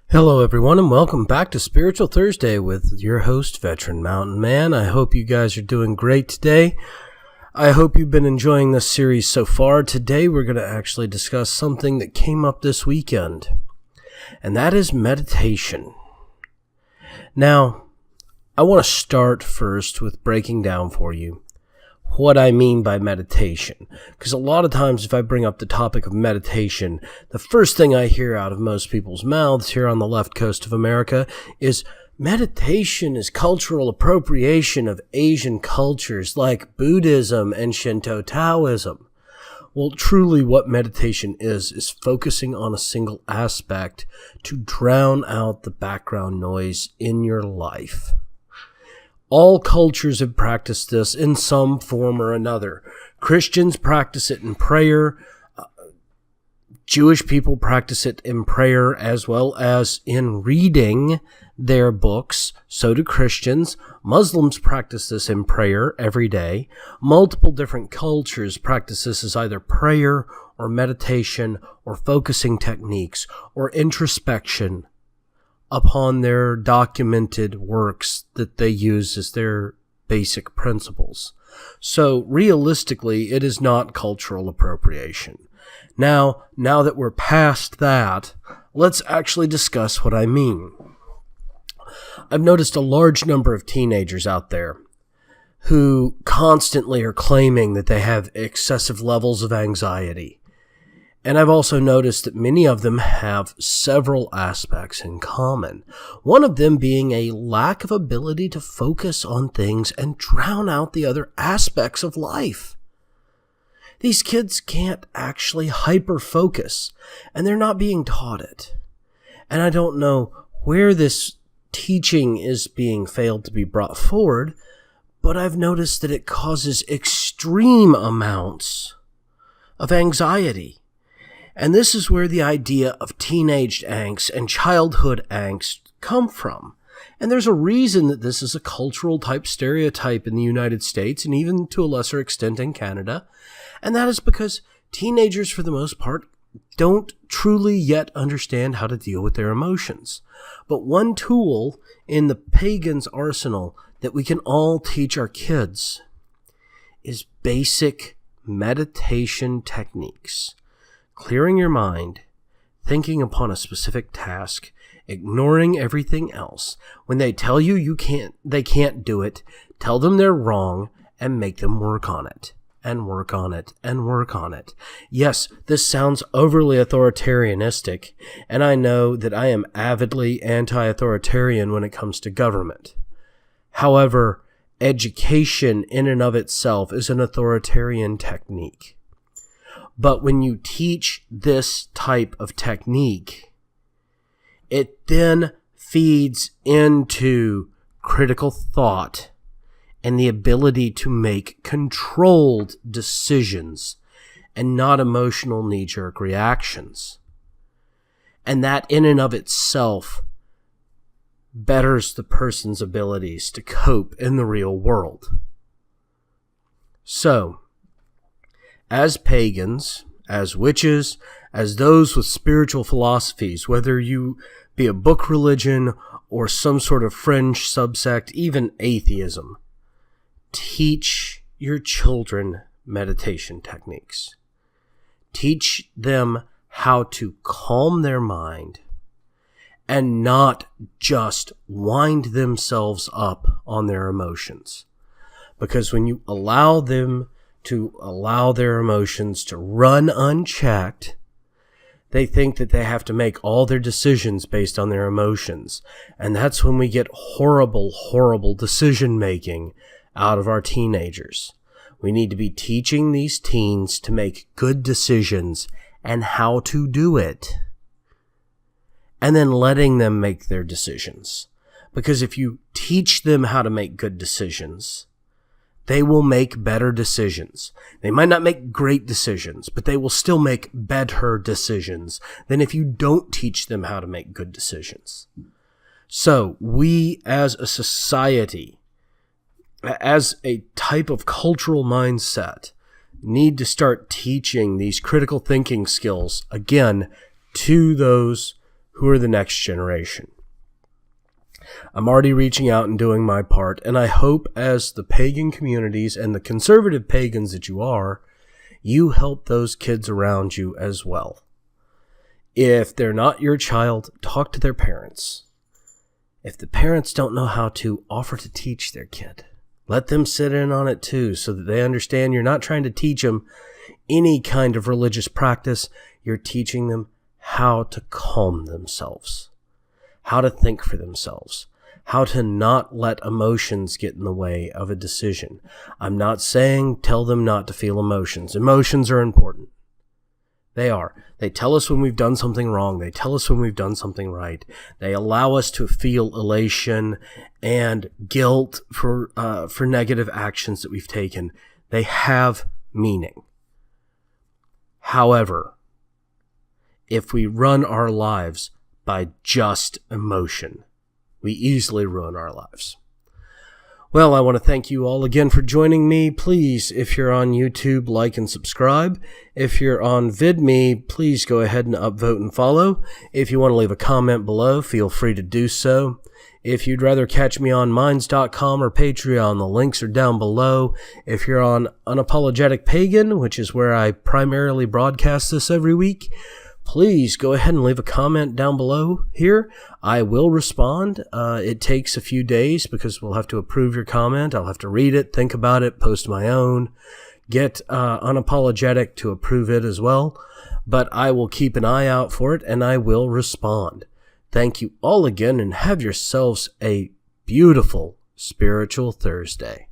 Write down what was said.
Hello, everyone, and welcome back to Spiritual Thursday with your host, Veteran Mountain Man. I hope you guys are doing great today. I hope you've been enjoying this series so far. Today, we're going to actually discuss something that came up this weekend, and that is meditation. Now, I want to start first with breaking down for you what I mean by meditation. Because a lot of times if I bring up the topic of meditation, the first thing I hear out of most people's mouths here on the left coast of America is meditation is cultural appropriation of Asian cultures like Buddhism and Shinto Taoism. Well, truly what meditation is focusing on a single aspect to drown out the background noise in your life. All cultures have practiced this in some form or another. Christians practice it in prayer. Jewish people practice it in prayer as well as in reading their books. So do Christians. Muslims practice this in prayer every day. Multiple different cultures practice this as either prayer or meditation or focusing techniques or introspection upon their documented works that they use as their basic principles. So realistically, it is not cultural appropriation. Now that we're past that, let's actually discuss what I mean. I've noticed a large number of teenagers out there who constantly are claiming that they have excessive levels of anxiety. And I've also noticed that many of them have several aspects in common. One of them being a lack of ability to focus on things and drown out the other aspects of life. These kids can't actually hyper-focus, and they're not being taught it. And I don't know where this teaching is being failed to be brought forward, but I've noticed that it causes extreme amounts of anxiety. And this is where the idea of teenage angst and childhood angst come from. And there's a reason that this is a cultural type stereotype in the United States and even to a lesser extent in Canada. And that is because teenagers, for the most part, don't truly yet understand how to deal with their emotions. But one tool in the pagan's arsenal that we can all teach our kids is basic meditation techniques. Clearing your mind, thinking upon a specific task, ignoring everything else. When they tell you they can't do it, tell them they're wrong and make them work on it, and work on it, and work on it. Yes, this sounds overly authoritarianistic, and I know that I am avidly anti-authoritarian when it comes to government. However, education in and of itself is an authoritarian technique. But when you teach this type of technique, it then feeds into critical thought and the ability to make controlled decisions and not emotional knee-jerk reactions. And that in and of itself betters the person's abilities to cope in the real world. So, as pagans, as witches, as those with spiritual philosophies, whether you be a book religion or some sort of fringe subsect, even atheism, teach your children meditation techniques. Teach them how to calm their mind and not just wind themselves up on their emotions. Because when you allow them to allow their emotions to run unchecked, they think that they have to make all their decisions based on their emotions. And that's when we get horrible, horrible decision making out of our teenagers. We need to be teaching these teens to make good decisions and how to do it. And then letting them make their decisions. Because if you teach them how to make good decisions, they will make better decisions. They might not make great decisions, but they will still make better decisions than if you don't teach them how to make good decisions. So we as a society, as a type of cultural mindset, need to start teaching these critical thinking skills, again, to those who are the next generation. I'm already reaching out and doing my part, and I hope as the pagan communities and the conservative pagans that you are, you help those kids around you as well. If they're not your child, talk to their parents. If the parents don't know how to, offer to teach their kid. Let them sit in on it too, so that they understand you're not trying to teach them any kind of religious practice. You're teaching them how to calm themselves, how to think for themselves, how to not let emotions get in the way of a decision. I'm not saying tell them not to feel emotions. Emotions are important. They are. They tell us when we've done something wrong. They tell us when we've done something right. They allow us to feel elation and guilt for negative actions that we've taken. They have meaning. However, if we run our lives by just emotion, we easily ruin our lives. Well, I want to thank you all again for joining me. Please, if you're on YouTube, like and subscribe. If you're on VidMe, please go ahead and upvote and follow. If you want to leave a comment below, feel free to do so. If you'd rather catch me on Minds.com or Patreon, the links are down below. If you're on Unapologetic Pagan, which is where I primarily broadcast this every week, please go ahead and leave a comment down below here. I will respond. It takes a few days because we'll have to approve your comment. I'll have to read it, think about it, post my own, get Unapologetic to approve it as well. But I will keep an eye out for it, and I will respond. Thank you all again, and have yourselves a beautiful Spiritual Thursday.